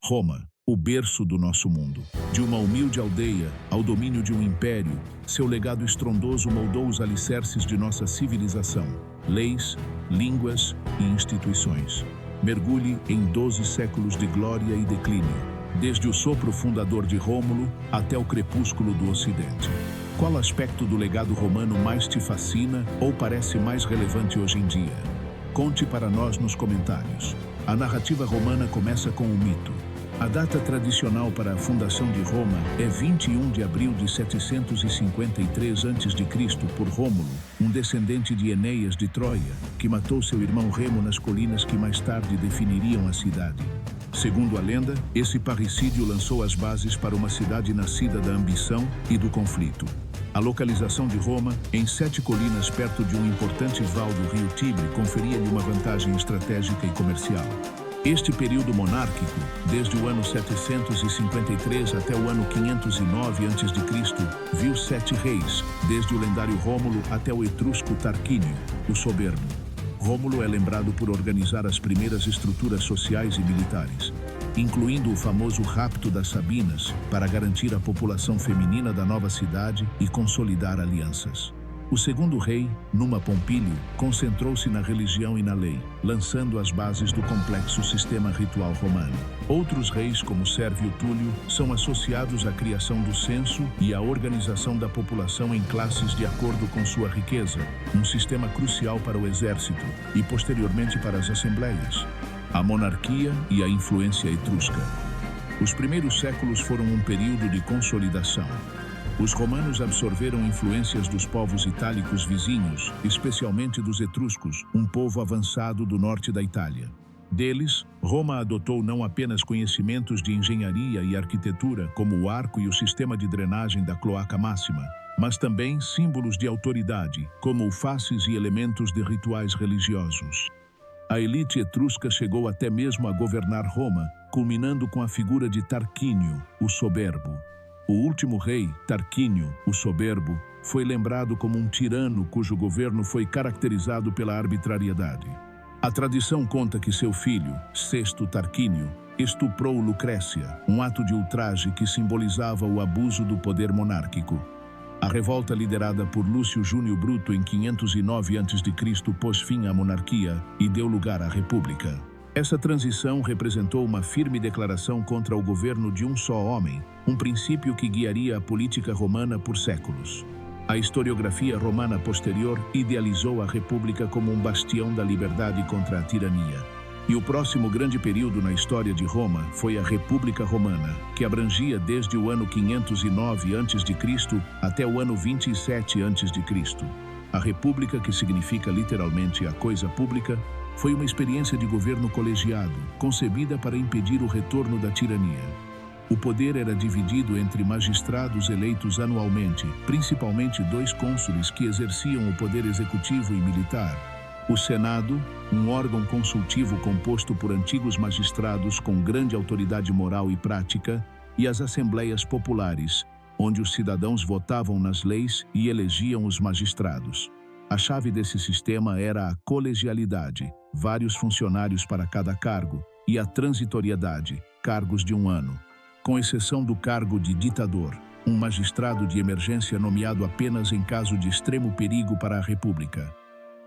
Roma, o berço do nosso mundo. De uma humilde aldeia ao domínio de um império, seu legado estrondoso moldou os alicerces de nossa civilização, leis, línguas e instituições. Mergulhe em 12 séculos de glória e declínio, desde o sopro fundador de Rômulo até o crepúsculo do Ocidente. Qual aspecto do legado romano mais te fascina ou parece mais relevante hoje em dia? Conte para nós nos comentários. A narrativa romana começa com um mito. A data tradicional para a fundação de Roma é 21 de abril de 753 a.C. por Rômulo, um descendente de Enéas de Troia, que matou seu irmão Remo nas colinas que mais tarde definiriam a cidade. Segundo a lenda, esse parricídio lançou as bases para uma cidade nascida da ambição e do conflito. A localização de Roma, em 7 colinas perto de um importante val do rio Tibre, conferia-lhe uma vantagem estratégica e comercial. Este período monárquico, desde o ano 753 até o ano 509 a.C., viu 7 reis, desde o lendário Rômulo até o etrusco Tarquínio, o Soberbo. Rômulo é lembrado por organizar as primeiras estruturas sociais e militares, incluindo o famoso rapto das Sabinas, para garantir a população feminina da nova cidade e consolidar alianças. O segundo rei, Numa Pompílio, concentrou-se na religião e na lei, lançando as bases do complexo sistema ritual romano. Outros reis, como Sérvio Túlio, são associados à criação do censo e à organização da população em classes de acordo com sua riqueza, um sistema crucial para o exército e, posteriormente, para as assembleias. A monarquia e a influência etrusca. Os primeiros séculos foram um período de consolidação. Os romanos absorveram influências dos povos itálicos vizinhos, especialmente dos etruscos, um povo avançado do norte da Itália. Deles, Roma adotou não apenas conhecimentos de engenharia e arquitetura, como o arco e o sistema de drenagem da cloaca máxima, mas também símbolos de autoridade, como faces e elementos de rituais religiosos. A elite etrusca chegou até mesmo a governar Roma, culminando com a figura de Tarquínio, o Soberbo. O último rei, Tarquínio, o Soberbo, foi lembrado como um tirano cujo governo foi caracterizado pela arbitrariedade. A tradição conta que seu filho, Sexto Tarquínio, estuprou Lucrécia, um ato de ultraje que simbolizava o abuso do poder monárquico. A revolta liderada por Lúcio Júnio Bruto em 509 a.C. pôs fim à monarquia e deu lugar à república. Essa transição representou uma firme declaração contra o governo de um só homem, um princípio que guiaria a política romana por séculos. A historiografia romana posterior idealizou a república como um bastião da liberdade contra a tirania. E o próximo grande período na história de Roma foi a República Romana, que abrangia desde o ano 509 a.C. até o ano 27 a.C. A República, que significa literalmente a coisa pública, foi uma experiência de governo colegiado, concebida para impedir o retorno da tirania. O poder era dividido entre magistrados eleitos anualmente, principalmente 2 cônsules que exerciam o poder executivo e militar. O Senado, um órgão consultivo composto por antigos magistrados com grande autoridade moral e prática, e as assembleias populares, onde os cidadãos votavam nas leis e elegiam os magistrados. A chave desse sistema era a colegialidade, vários funcionários para cada cargo, e a transitoriedade, cargos de 1 ano. Com exceção do cargo de ditador, um magistrado de emergência nomeado apenas em caso de extremo perigo para a República.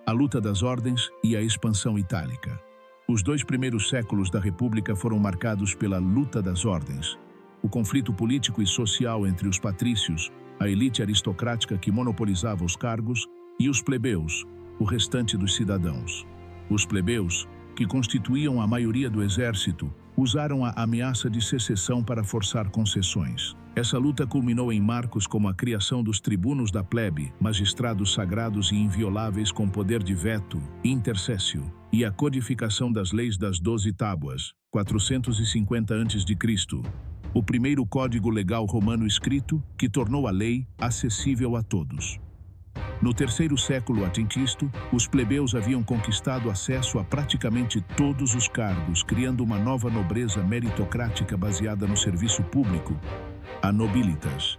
A luta das ordens e a expansão itálica. Os 2 primeiros séculos da República foram marcados pela luta das ordens. O conflito político e social entre os patrícios, a elite aristocrática que monopolizava os cargos, e os plebeus, o restante dos cidadãos. Os plebeus, que constituíam a maioria do exército, usaram a ameaça de secessão para forçar concessões. Essa luta culminou em marcos como a criação dos tribunos da plebe, magistrados sagrados e invioláveis com poder de veto, intercessio, e a codificação das leis das 12 tábuas, 450 a.C., o primeiro código legal romano escrito que tornou a lei acessível a todos. No 3º século a.C., os plebeus haviam conquistado acesso a praticamente todos os cargos, criando uma nova nobreza meritocrática baseada no serviço público, a nobilitas.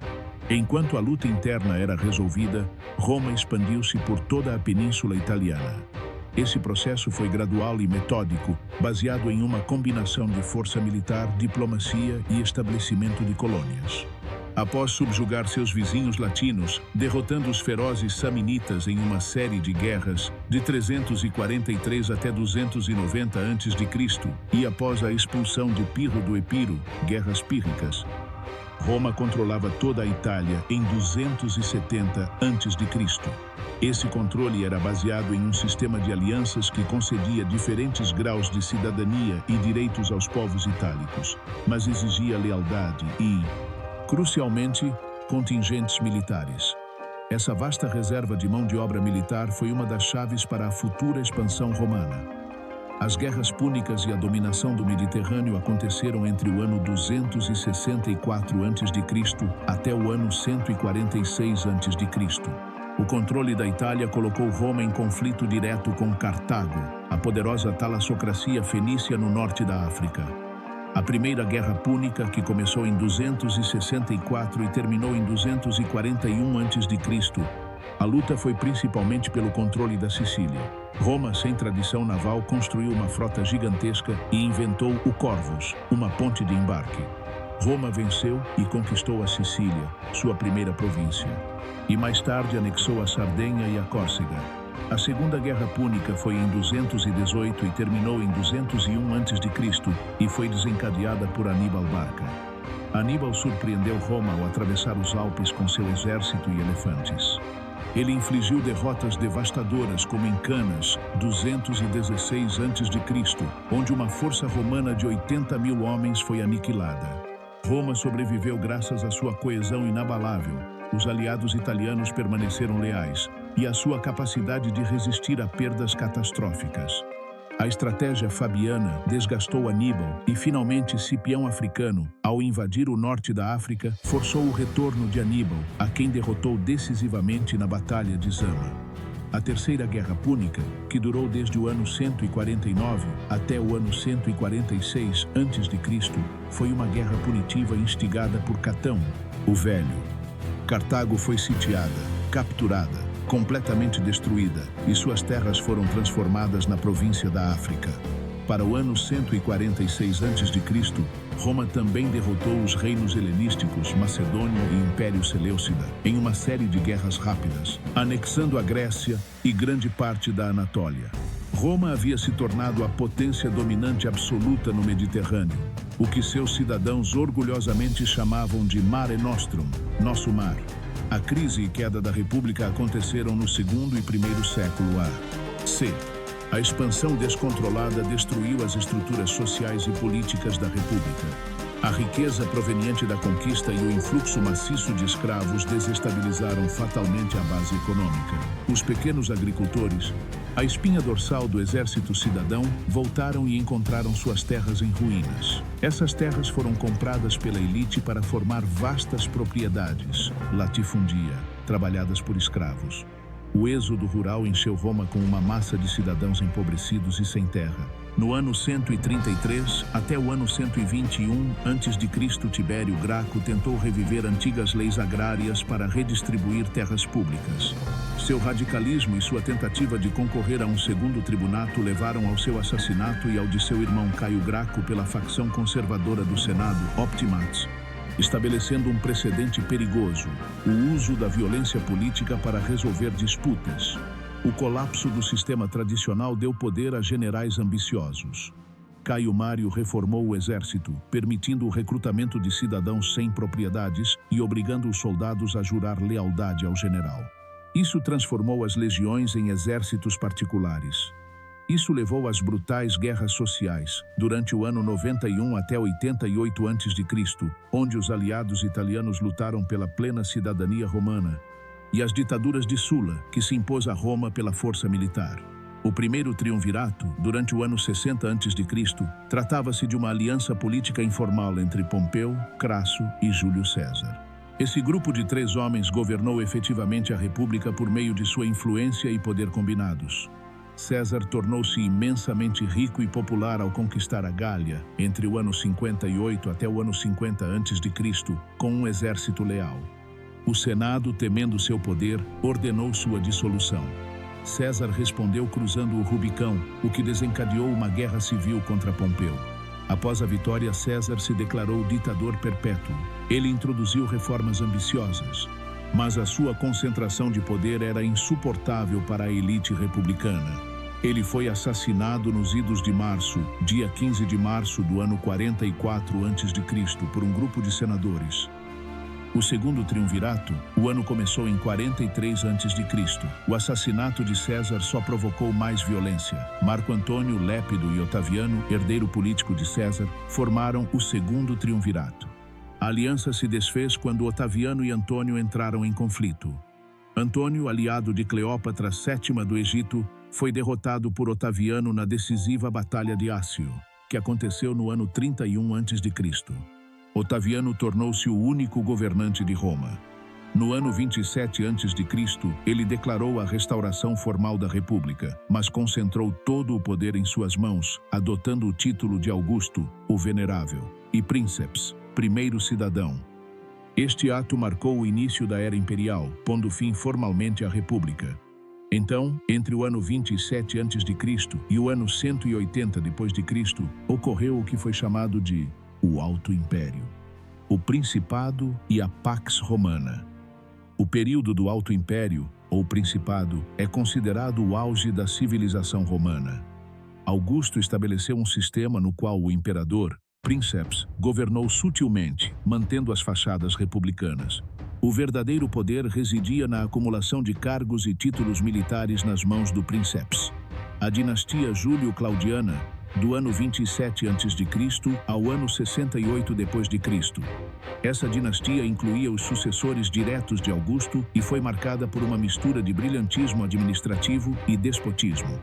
Enquanto a luta interna era resolvida, Roma expandiu-se por toda a Península Italiana. Esse processo foi gradual e metódico, baseado em uma combinação de força militar, diplomacia e estabelecimento de colônias. Após subjugar seus vizinhos latinos, derrotando os ferozes samnitas em uma série de guerras de 343 até 290 a.C., e após a expulsão de Pirro do Epiro, guerras pírricas, Roma controlava toda a Itália em 270 a.C. Esse controle era baseado em um sistema de alianças que concedia diferentes graus de cidadania e direitos aos povos itálicos, mas exigia lealdade e, crucialmente, contingentes militares. Essa vasta reserva de mão de obra militar foi uma das chaves para a futura expansão romana. As guerras púnicas e a dominação do Mediterrâneo aconteceram entre o ano 264 a.C. até o ano 146 a.C. O controle da Itália colocou Roma em conflito direto com Cartago, a poderosa talassocracia fenícia no norte da África. A Primeira Guerra Púnica, que começou em 264 e terminou em 241 a.C., a luta foi principalmente pelo controle da Sicília. Roma, sem tradição naval, construiu uma frota gigantesca e inventou o Corvus, uma ponte de embarque. Roma venceu e conquistou a Sicília, sua primeira província, e mais tarde anexou a Sardenha e a Córcega. A Segunda Guerra Púnica foi em 218 e terminou em 201 a.C. e foi desencadeada por Aníbal Barca. Aníbal surpreendeu Roma ao atravessar os Alpes com seu exército e elefantes. Ele infligiu derrotas devastadoras como em Canas, 216 a.C., onde uma força romana de 80.000 homens foi aniquilada. Roma sobreviveu graças à sua coesão inabalável. Os aliados italianos permaneceram leais e à sua capacidade de resistir a perdas catastróficas. A estratégia fabiana desgastou Aníbal e, finalmente, Cipião Africano, ao invadir o norte da África, forçou o retorno de Aníbal, a quem derrotou decisivamente na Batalha de Zama. A Terceira Guerra Púnica, que durou desde o ano 149 até o ano 146 a.C., foi uma guerra punitiva instigada por Catão, o Velho. Cartago foi sitiada, capturada, completamente destruída, e suas terras foram transformadas na província da África. Para o ano 146 a.C., Roma também derrotou os reinos helenísticos, Macedônia e Império Seleucida, em uma série de guerras rápidas, anexando a Grécia e grande parte da Anatólia. Roma havia se tornado a potência dominante absoluta no Mediterrâneo, o que seus cidadãos orgulhosamente chamavam de Mare Nostrum, nosso mar. A crise e queda da República aconteceram no segundo e primeiro século A.C. A expansão descontrolada destruiu as estruturas sociais e políticas da República. A riqueza proveniente da conquista e o influxo maciço de escravos desestabilizaram fatalmente a base econômica. Os pequenos agricultores, a espinha dorsal do exército cidadão, voltaram e encontraram suas terras em ruínas. Essas terras foram compradas pela elite para formar vastas propriedades, latifundia, trabalhadas por escravos. O êxodo rural encheu Roma com uma massa de cidadãos empobrecidos e sem terra. No ano 133 até o ano 121 a.C., Tibério Graco tentou reviver antigas leis agrárias para redistribuir terras públicas. Seu radicalismo e sua tentativa de concorrer a um segundo tribunato levaram ao seu assassinato e ao de seu irmão Caio Graco pela facção conservadora do Senado, Optimates, estabelecendo um precedente perigoso: o uso da violência política para resolver disputas. O colapso do sistema tradicional deu poder a generais ambiciosos. Caio Mário reformou o exército, permitindo o recrutamento de cidadãos sem propriedades e obrigando os soldados a jurar lealdade ao general. Isso transformou as legiões em exércitos particulares. Isso levou às brutais guerras sociais, durante o ano 91 até 88 a.C., onde os aliados italianos lutaram pela plena cidadania romana, e as ditaduras de Sula, que se impôs a Roma pela força militar. O primeiro triunvirato, durante o ano 60 a.C., tratava-se de uma aliança política informal entre Pompeu, Crasso e Júlio César. Esse grupo de 3 homens governou efetivamente a República por meio de sua influência e poder combinados. César tornou-se imensamente rico e popular ao conquistar a Gália, entre o ano 58 até o ano 50 a.C., com um exército leal. O Senado, temendo seu poder, ordenou sua dissolução. César respondeu cruzando o Rubicão, o que desencadeou uma guerra civil contra Pompeu. Após a vitória, César se declarou ditador perpétuo. Ele introduziu reformas ambiciosas, mas a sua concentração de poder era insuportável para a elite republicana. Ele foi assassinado nos idos de março, dia 15 de março do ano 44 a.C., por um grupo de senadores. O segundo triunvirato, o ano começou em 43 a.C. O assassinato de César só provocou mais violência. Marco Antônio, Lépido e Otaviano, herdeiro político de César, formaram o segundo triunvirato. A aliança se desfez quando Otaviano e Antônio entraram em conflito. Antônio, aliado de Cleópatra VII do Egito, foi derrotado por Otaviano na decisiva Batalha de Ácio, que aconteceu no ano 31 a.C. Otaviano tornou-se o único governante de Roma. No ano 27 a.C., ele declarou a restauração formal da República, mas concentrou todo o poder em suas mãos, adotando o título de Augusto, o Venerável, e Princeps, primeiro cidadão. Este ato marcou o início da Era Imperial, pondo fim formalmente à República. Então, entre o ano 27 a.C. e o ano 180 d.C., ocorreu o que foi chamado de o Alto Império, o Principado e a Pax Romana. O período do Alto Império, ou Principado, é considerado o auge da civilização romana. Augusto estabeleceu um sistema no qual o imperador, Princeps, governou sutilmente, mantendo as fachadas republicanas. O verdadeiro poder residia na acumulação de cargos e títulos militares nas mãos do Princeps. A dinastia Júlio-Claudiana, do ano 27 a.C. ao ano 68 d.C. Essa dinastia incluía os sucessores diretos de Augusto e foi marcada por uma mistura de brilhantismo administrativo e despotismo.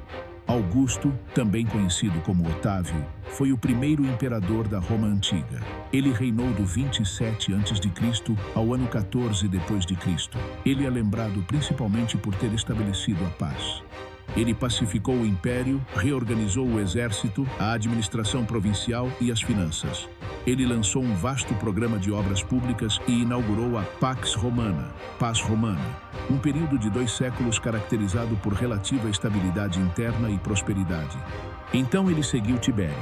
Augusto, também conhecido como Otávio, foi o primeiro imperador da Roma Antiga. Ele reinou do 27 a.C. ao ano 14 d.C. Ele é lembrado principalmente por ter estabelecido a paz. Ele pacificou o império, reorganizou o exército, a administração provincial e as finanças. Ele lançou um vasto programa de obras públicas e inaugurou a Pax Romana, Paz Romana, um período de 2 séculos caracterizado por relativa estabilidade interna e prosperidade. Então ele seguiu Tibério.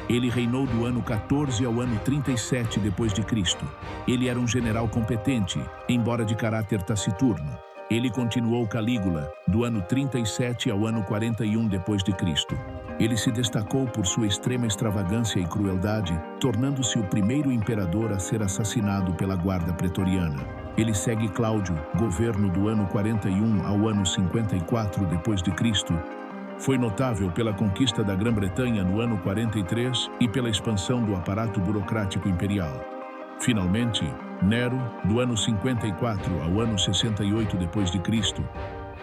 Ele reinou do ano 14 ao ano 37 d.C. Ele era um general competente, embora de caráter taciturno. Ele continuou Calígula, do ano 37 ao ano 41 d.C. Ele se destacou por sua extrema extravagância e crueldade, tornando-se o primeiro imperador a ser assassinado pela guarda pretoriana. Ele segue Cláudio, governo do ano 41 ao ano 54 d.C. Foi notável pela conquista da Grã-Bretanha no ano 43 e pela expansão do aparato burocrático imperial. Finalmente, Nero, do ano 54 ao ano 68 d.C.,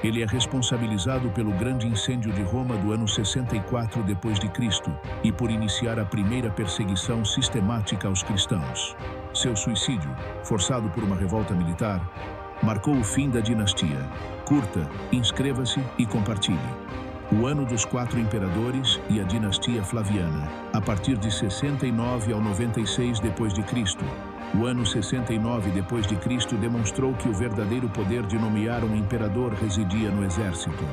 ele é responsabilizado pelo grande incêndio de Roma do ano 64 d.C. e por iniciar a primeira perseguição sistemática aos cristãos. Seu suicídio, forçado por uma revolta militar, marcou o fim da dinastia. Curta, inscreva-se e compartilhe. O ano dos 4 imperadores e a dinastia Flaviana, a partir de 69 ao 96 d.C. O ano 69 d.C. demonstrou que o verdadeiro poder de nomear um imperador residia no exército.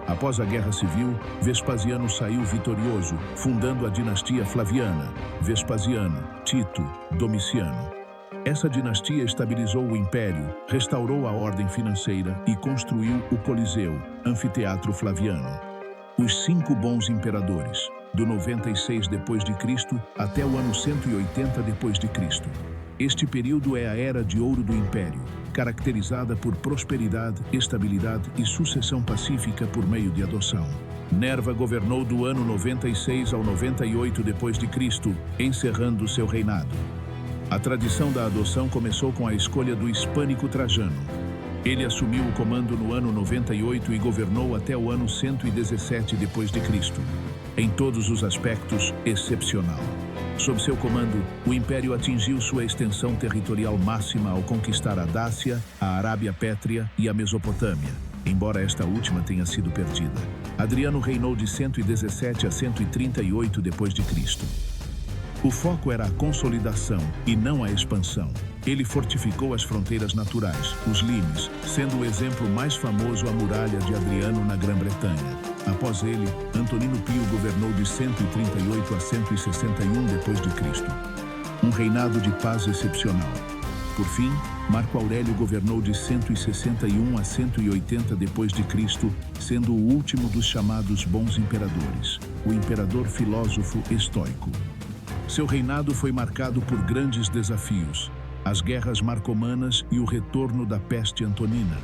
Após a Guerra Civil, Vespasiano saiu vitorioso, fundando a dinastia Flaviana, Vespasiano, Tito, Domiciano. Essa dinastia estabilizou o império, restaurou a ordem financeira e construiu o Coliseu, anfiteatro Flaviano. Os 5 bons imperadores, do 96 d.C. até o ano 180 d.C. Este período é a Era de Ouro do Império, caracterizada por prosperidade, estabilidade e sucessão pacífica por meio de adoção. Nerva governou do ano 96 ao 98 d.C., encerrando seu reinado. A tradição da adoção começou com a escolha do hispânico Trajano. Ele assumiu o comando no ano 98 e governou até o ano 117 d.C. Em todos os aspectos, excepcional. Sob seu comando, o Império atingiu sua extensão territorial máxima ao conquistar a Dácia, a Arábia Pétrea e a Mesopotâmia, embora esta última tenha sido perdida. Adriano reinou de 117 a 138 d.C. O foco era a consolidação e não a expansão. Ele fortificou as fronteiras naturais, os limes, sendo o exemplo mais famoso a muralha de Adriano na Grã-Bretanha. Após ele, Antonino Pio governou de 138 a 161 d.C. Um reinado de paz excepcional. Por fim, Marco Aurélio governou de 161 a 180 d.C., sendo o último dos chamados bons imperadores, o imperador filósofo estoico. Seu reinado foi marcado por grandes desafios, as guerras marcomanas e o retorno da peste antonina.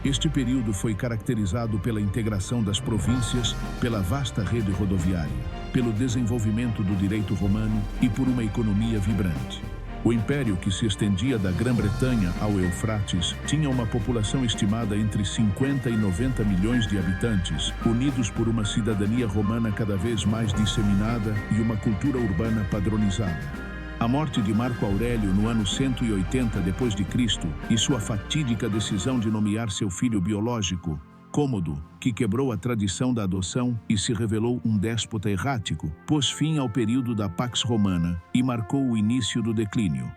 Este período foi caracterizado pela integração das províncias, pela vasta rede rodoviária, pelo desenvolvimento do direito romano e por uma economia vibrante. O império, que se estendia da Grã-Bretanha ao Eufrates, tinha uma população estimada entre 50 e 90 milhões de habitantes, unidos por uma cidadania romana cada vez mais disseminada e uma cultura urbana padronizada. A morte de Marco Aurélio no ano 180 d.C. e sua fatídica decisão de nomear seu filho biológico, Cômodo, que quebrou a tradição da adoção e se revelou um déspota errático, pôs fim ao período da Pax Romana e marcou o início do declínio.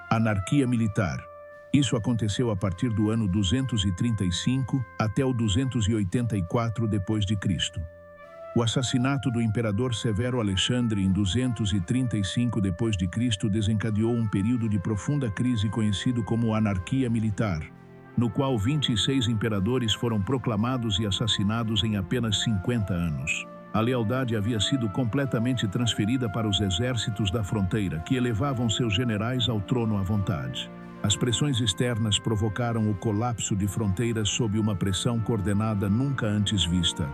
Anarquia militar. Isso aconteceu a partir do ano 235 até o 284 d.C. O assassinato do imperador Severo Alexandre em 235 d.C. desencadeou um período de profunda crise conhecido como anarquia militar, no qual 26 imperadores foram proclamados e assassinados em apenas 50 anos. A lealdade havia sido completamente transferida para os exércitos da fronteira, que elevavam seus generais ao trono à vontade. As pressões externas provocaram o colapso de fronteiras sob uma pressão coordenada nunca antes vista.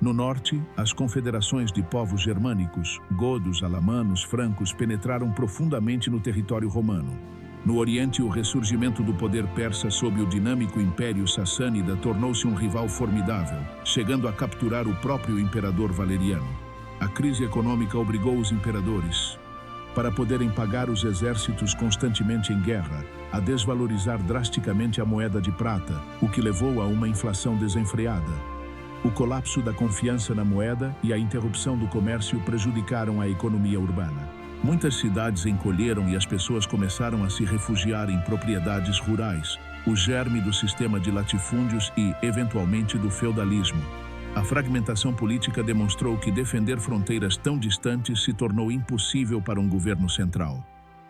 No norte, as confederações de povos germânicos, godos, alamanos, francos, penetraram profundamente no território romano. No Oriente, o ressurgimento do poder persa sob o dinâmico Império Sassânida tornou-se um rival formidável, chegando a capturar o próprio imperador Valeriano. A crise econômica obrigou os imperadores, para poderem pagar os exércitos constantemente em guerra, a desvalorizar drasticamente a moeda de prata, o que levou a uma inflação desenfreada. O colapso da confiança na moeda e a interrupção do comércio prejudicaram a economia urbana. Muitas cidades encolheram e as pessoas começaram a se refugiar em propriedades rurais, o germe do sistema de latifúndios e, eventualmente, do feudalismo. A fragmentação política demonstrou que defender fronteiras tão distantes se tornou impossível para um governo central.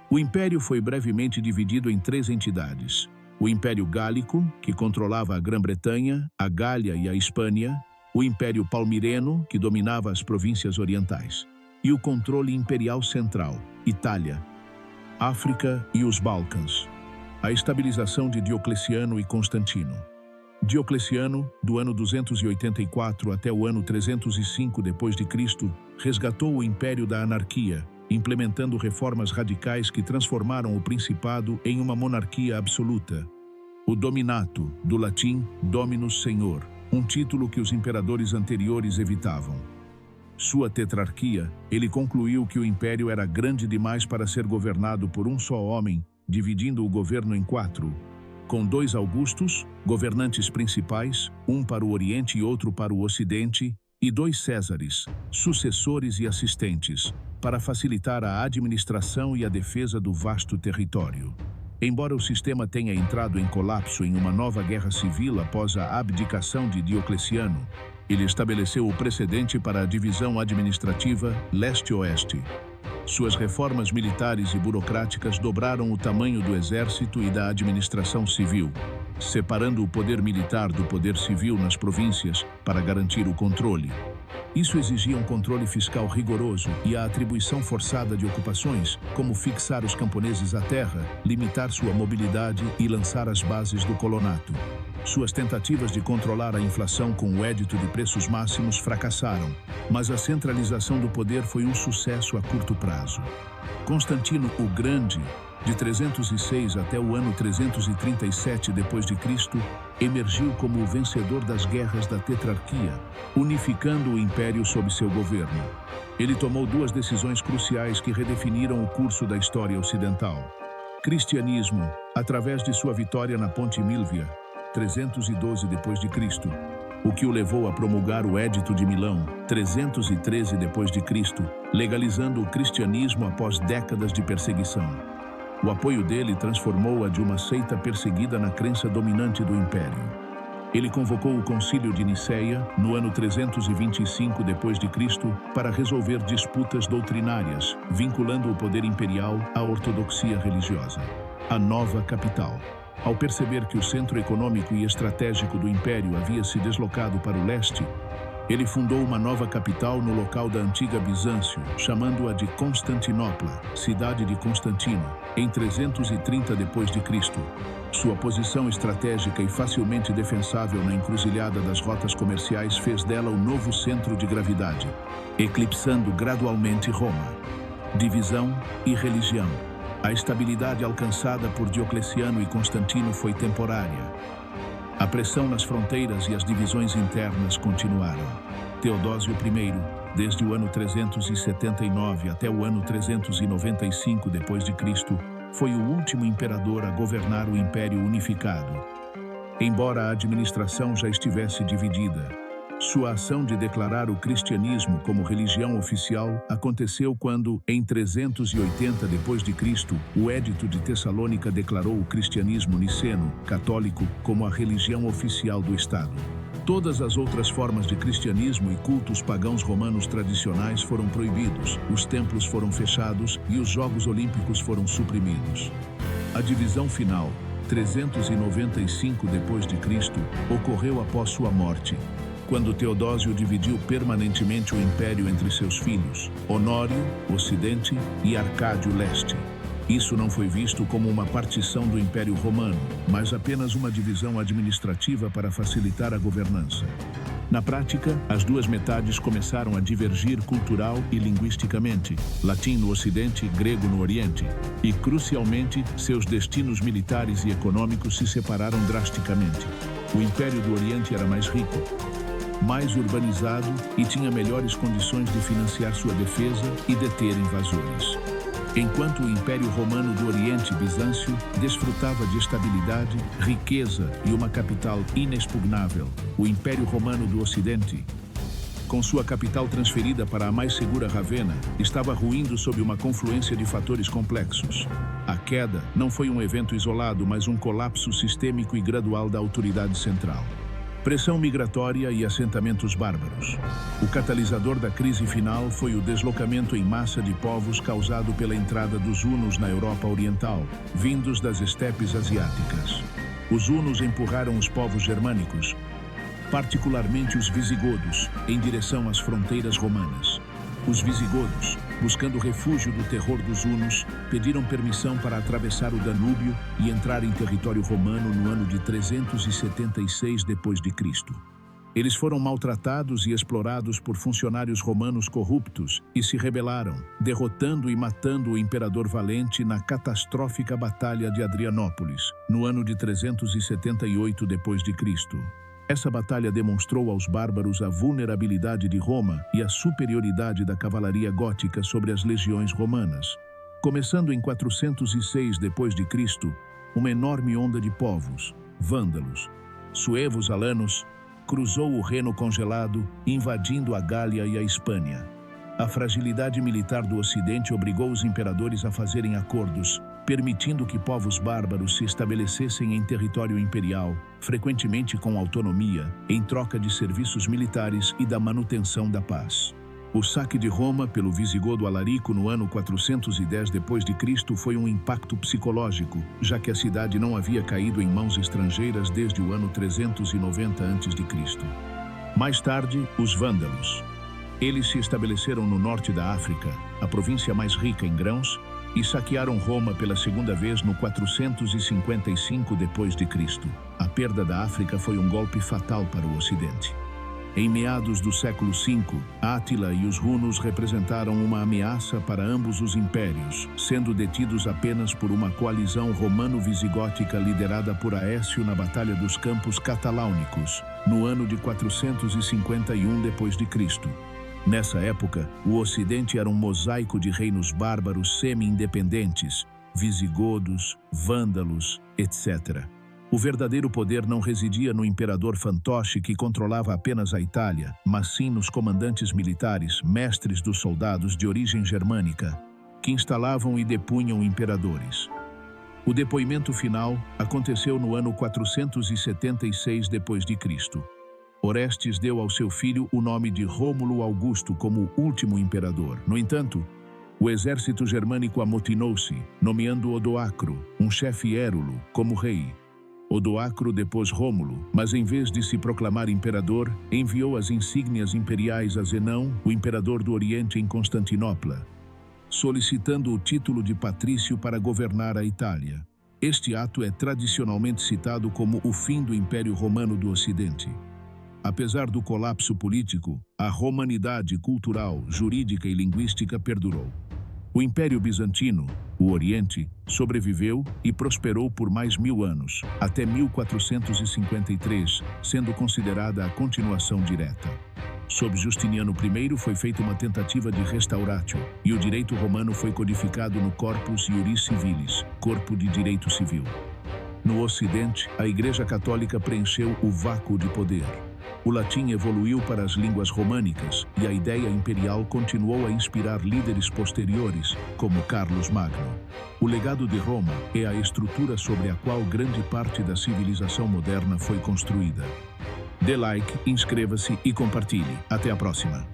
O império foi brevemente dividido em 3 entidades: o Império Gálico, que controlava a Grã-Bretanha, a Gália e a Hispânia, o Império Palmireno, que dominava as províncias orientais, e o controle imperial central, Itália, África e os Balcãs. A estabilização de Diocleciano e Constantino. Diocleciano, do ano 284 até o ano 305 d.C., resgatou o império da anarquia, implementando reformas radicais que transformaram o principado em uma monarquia absoluta. O dominato, do latim dominus senhor, um título que os imperadores anteriores evitavam. Sua tetrarquia, ele concluiu que o império era grande demais para ser governado por um só homem, dividindo o governo em 4, com 2 Augustos, governantes principais, um para o Oriente e outro para o Ocidente, e 2 Césares, sucessores e assistentes, para facilitar a administração e a defesa do vasto território. Embora o sistema tenha entrado em colapso em uma nova guerra civil após a abdicação de Diocleciano, ele estabeleceu o precedente para a divisão administrativa leste-oeste. Suas reformas militares e burocráticas dobraram o tamanho do exército e da administração civil, separando o poder militar do poder civil nas províncias para garantir o controle. Isso exigia um controle fiscal rigoroso e a atribuição forçada de ocupações, como fixar os camponeses à terra, limitar sua mobilidade e lançar as bases do colonato. Suas tentativas de controlar a inflação com o Édito de Preços Máximos fracassaram, mas a centralização do poder foi um sucesso a curto prazo. Constantino o Grande, de 306 até o ano 337 d.C., emergiu como o vencedor das guerras da tetrarquia, unificando o império sob seu governo. Ele tomou 2 decisões cruciais que redefiniram o curso da história ocidental. Cristianismo, através de sua vitória na Ponte Milvia, 312 d.C., o que o levou a promulgar o Edito de Milão, 313 d.C., legalizando o cristianismo após décadas de perseguição. O apoio dele transformou-a de uma seita perseguida na crença dominante do Império. Ele convocou o Concílio de Nicéia, no ano 325 d.C., para resolver disputas doutrinárias, vinculando o poder imperial à ortodoxia religiosa. A nova capital. Ao perceber que o centro econômico e estratégico do Império havia se deslocado para o leste, ele fundou uma nova capital no local da antiga Bizâncio, chamando-a de Constantinopla, cidade de Constantino, em 330 d.C. Sua posição estratégica e facilmente defensável na encruzilhada das rotas comerciais fez dela o novo centro de gravidade, eclipsando gradualmente Roma. Divisão e religião. A estabilidade alcançada por Diocleciano e Constantino foi temporária. A pressão nas fronteiras e as divisões internas continuaram. Teodósio I, desde o ano 379 até o ano 395 d.C., foi o último imperador a governar o Império Unificado. Embora a administração já estivesse dividida, sua ação de declarar o cristianismo como religião oficial aconteceu quando, em 380 d.C., o Édito de Tessalônica declarou o cristianismo niceno, católico, como a religião oficial do Estado. Todas as outras formas de cristianismo e cultos pagãos romanos tradicionais foram proibidos, os templos foram fechados e os Jogos Olímpicos foram suprimidos. A divisão final, 395 d.C., ocorreu após sua morte, quando Teodósio dividiu permanentemente o império entre seus filhos, Honório, Ocidente, e Arcádio, Leste. Isso não foi visto como uma partição do Império Romano, mas apenas uma divisão administrativa para facilitar a governança. Na prática, as duas metades começaram a divergir cultural e linguisticamente, latim no Ocidente, grego no Oriente, e, crucialmente, seus destinos militares e econômicos se separaram drasticamente. O Império do Oriente era mais rico, mais urbanizado e tinha melhores condições de financiar sua defesa e deter invasores. Enquanto o Império Romano do Oriente, Bizâncio, desfrutava de estabilidade, riqueza e uma capital inexpugnável, o Império Romano do Ocidente, com sua capital transferida para a mais segura Ravenna, estava ruindo sob uma confluência de fatores complexos. A queda não foi um evento isolado, mas um colapso sistêmico e gradual da autoridade central. Pressão migratória e assentamentos bárbaros. O catalisador da crise final foi o deslocamento em massa de povos causado pela entrada dos hunos na Europa Oriental, vindos das estepes asiáticas. Os hunos empurraram os povos germânicos, particularmente os visigodos, em direção às fronteiras romanas. Os visigodos, buscando refúgio do terror dos hunos, pediram permissão para atravessar o Danúbio e entrar em território romano no ano de 376 d.C. Eles foram maltratados e explorados por funcionários romanos corruptos e se rebelaram, derrotando e matando o imperador Valente na catastrófica Batalha de Adrianópolis, no ano de 378 d.C. Essa batalha demonstrou aos bárbaros a vulnerabilidade de Roma e a superioridade da cavalaria gótica sobre as legiões romanas. Começando em 406 d.C., uma enorme onda de povos, vândalos, suevos alanos, cruzou o Reno congelado, invadindo a Gália e a Hispânia. A fragilidade militar do Ocidente obrigou os imperadores a fazerem acordos, permitindo que povos bárbaros se estabelecessem em território imperial, frequentemente com autonomia, em troca de serviços militares e da manutenção da paz. O saque de Roma pelo visigodo Alarico no ano 410 d.C. foi um impacto psicológico, já que a cidade não havia caído em mãos estrangeiras desde o ano 390 a.C. Mais tarde, os vândalos. Eles se estabeleceram no norte da África, a província mais rica em grãos, e saquearam Roma pela segunda vez no 455 d.C. A perda da África foi um golpe fatal para o Ocidente. Em meados do século V, Átila e os hunos representaram uma ameaça para ambos os impérios, sendo detidos apenas por uma coalizão romano-visigótica liderada por Aécio na Batalha dos Campos Cataláunicos, no ano de 451 d.C. Nessa época, o Ocidente era um mosaico de reinos bárbaros semi-independentes, visigodos, vândalos, etc. O verdadeiro poder não residia no imperador fantoche que controlava apenas a Itália, mas sim nos comandantes militares, mestres dos soldados de origem germânica, que instalavam e depunham imperadores. O depoimento final aconteceu no ano 476 d.C. Orestes deu ao seu filho o nome de Rômulo Augusto como último imperador. No entanto, o exército germânico amotinou-se, nomeando Odoacro, um chefe érulo, como rei. Odoacro depôs Rômulo, mas em vez de se proclamar imperador, enviou as insígnias imperiais a Zenão, o imperador do Oriente em Constantinopla, solicitando o título de patrício para governar a Itália. Este ato é tradicionalmente citado como o fim do Império Romano do Ocidente. Apesar do colapso político, a romanidade cultural, jurídica e linguística perdurou. O Império Bizantino, o Oriente, sobreviveu e prosperou por mais 1000 anos, até 1453, sendo considerada a continuação direta. Sob Justiniano I foi feita uma tentativa de restauratio, e o direito romano foi codificado no Corpus Iuris Civilis, Corpo de Direito Civil. No Ocidente, a Igreja Católica preencheu o vácuo de poder. O latim evoluiu para as línguas românicas e a ideia imperial continuou a inspirar líderes posteriores, como Carlos Magno. O legado de Roma é a estrutura sobre a qual grande parte da civilização moderna foi construída. Dê like, inscreva-se e compartilhe. Até a próxima!